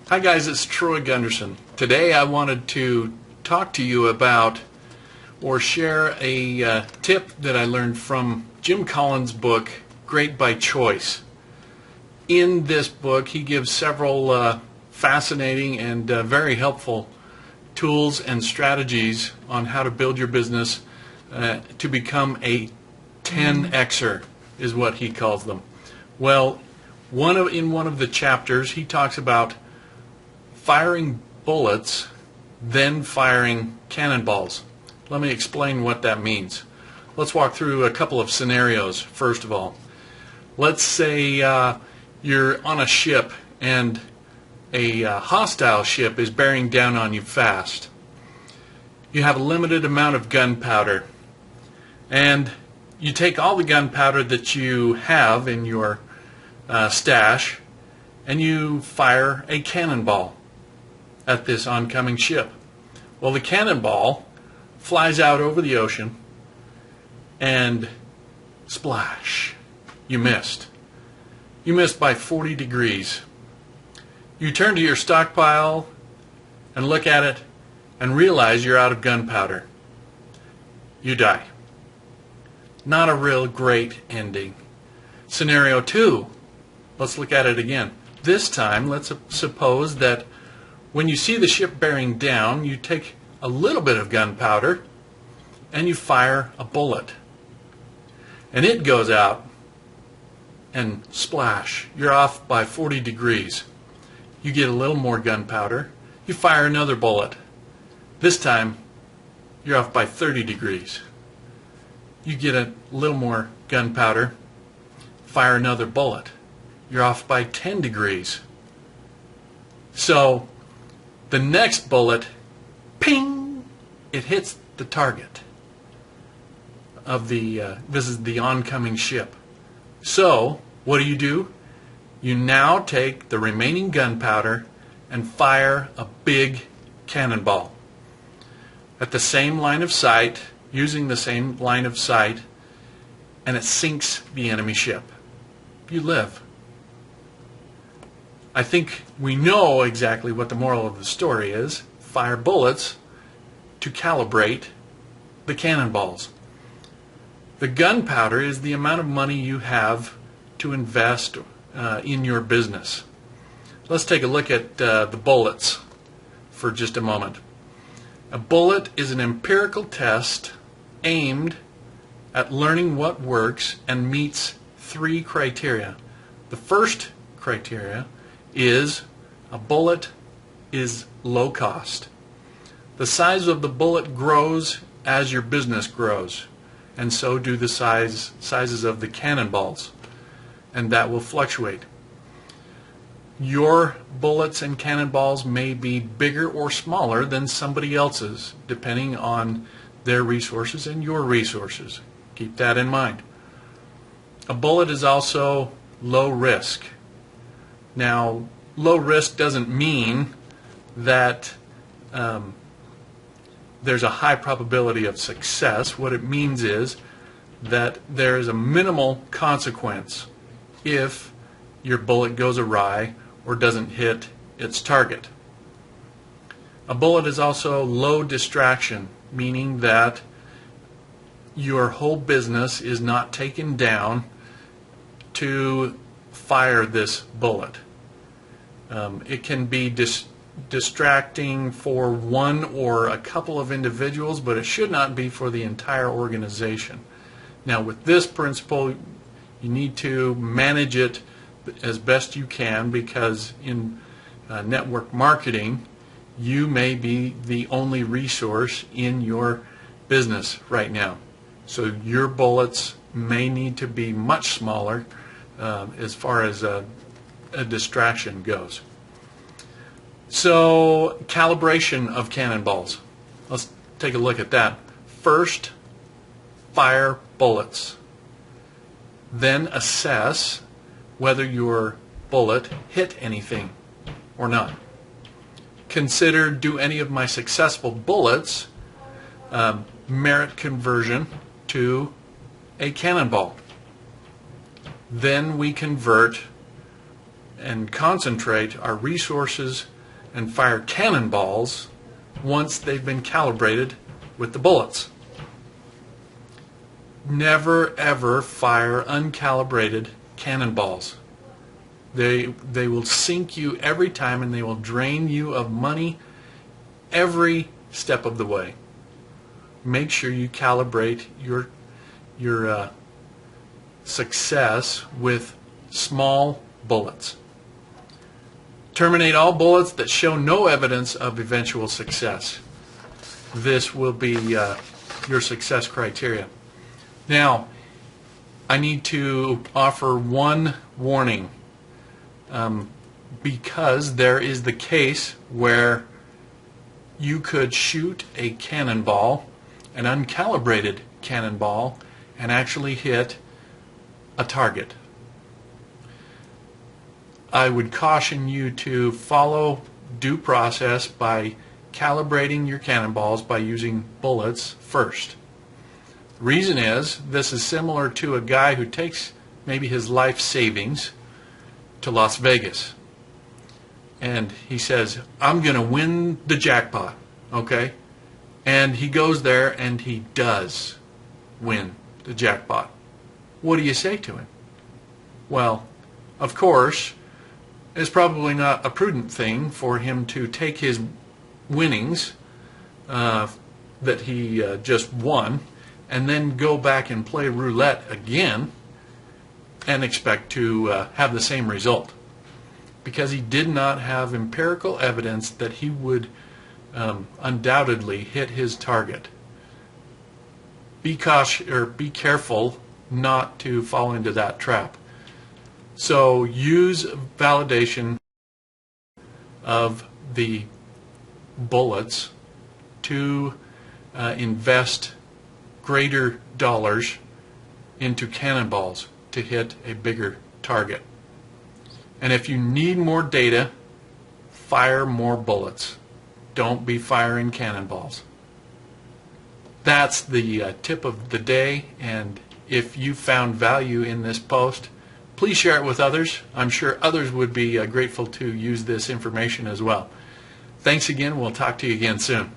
Hi guys, it's Troy Gundersen. Today I wanted to talk to you about or share a tip that I learned from Jim Collins' book, Great by Choice. In this book he gives several fascinating and very helpful tools and strategies on how to build your business to become a 10xer is what he calls them. Well, in one of the chapters he talks about firing bullets, then firing cannonballs. Let me explain what that means. Let's walk through a couple of scenarios first of all. Let's say you're on a ship and a hostile ship is bearing down on you fast. You have a limited amount of gunpowder, and you take all the gunpowder that you have in your stash and you fire a cannonball at this oncoming ship. Well, the cannonball flies out over the ocean and splash, you missed. You missed by 40 degrees. You turn to your stockpile and look at it and realize you're out of gunpowder. You die. Not a real great ending. Scenario 2, let's look at it again. This time, let's suppose that when you see the ship bearing down, you take a little bit of gunpowder and you fire a bullet. And it goes out and splash. You're off by 40 degrees. You get a little more gunpowder. You fire another bullet. This time, you're off by 30 degrees. You get a little more gunpowder. Fire another bullet. You're off by 10 degrees. So, the next bullet, ping, it hits the target of this is the oncoming ship. So, what do? You now take the remaining gunpowder and fire a big cannonball at the same line of sight, using the same line of sight, and it sinks the enemy ship. You live. I think we know exactly what the moral of the story is. Fire bullets to calibrate the cannonballs. The gunpowder is the amount of money you have to invest in your business. Let's take a look at the bullets for just a moment. A bullet is an empirical test aimed at learning what works and meets 3 criteria. The first criteria is a bullet is low cost. The size of the bullet grows as your business grows, and so do the sizes of the cannonballs, and that will fluctuate. Your bullets and cannonballs may be bigger or smaller than somebody else's, depending on their resources and your resources. Keep that in mind. A bullet is also low risk. Now, low risk doesn't mean that there's a high probability of success. What it means is that there is a minimal consequence if your bullet goes awry or doesn't hit its target. A bullet is also low distraction, meaning that your whole business is not taken down to fire this bullet. It can be distracting for one or a couple of individuals, but it should not be for the entire organization. Now, with this principle, you need to manage it as best you can, because in network marketing, you may be the only resource in your business right now. So your bullets may need to be much smaller as far as a distraction goes. So, calibration of cannonballs. Let's take a look at that. First, fire bullets. Then assess whether your bullet hit anything or not. Consider, do any of my successful bullets merit conversion to a cannonball? Then we convert and concentrate our resources and fire cannonballs once they've been calibrated with the bullets. Never ever fire uncalibrated cannonballs. They will sink you every time, and they will drain you of money every step of the way. Make sure you calibrate your success with small bullets. Terminate all bullets that show no evidence of eventual success. This will be your success criteria. Now, I need to offer one warning, because there is the case where you could shoot a cannonball, an uncalibrated cannonball, and actually hit a target. I would caution you to follow due process by calibrating your cannonballs by using bullets first. The reason is, this is similar to a guy who takes maybe his life savings to Las Vegas, and he says, I'm going to win the jackpot, okay? And he goes there and he does win the jackpot. What do you say to him? Well, of course, it's probably not a prudent thing for him to take his winnings that he just won and then go back and play roulette again and expect to have the same result, because he did not have empirical evidence that he would undoubtedly hit his target. Be cautious, or be careful not to fall into that trap. So use validation of the bullets to invest greater dollars into cannonballs to hit a bigger target. And if you need more data, fire more bullets. Don't be firing cannonballs. That's the tip of the day, and if you found value in this post, please share it with others. I'm sure others would be grateful to use this information as well. Thanks again. We'll talk to you again soon.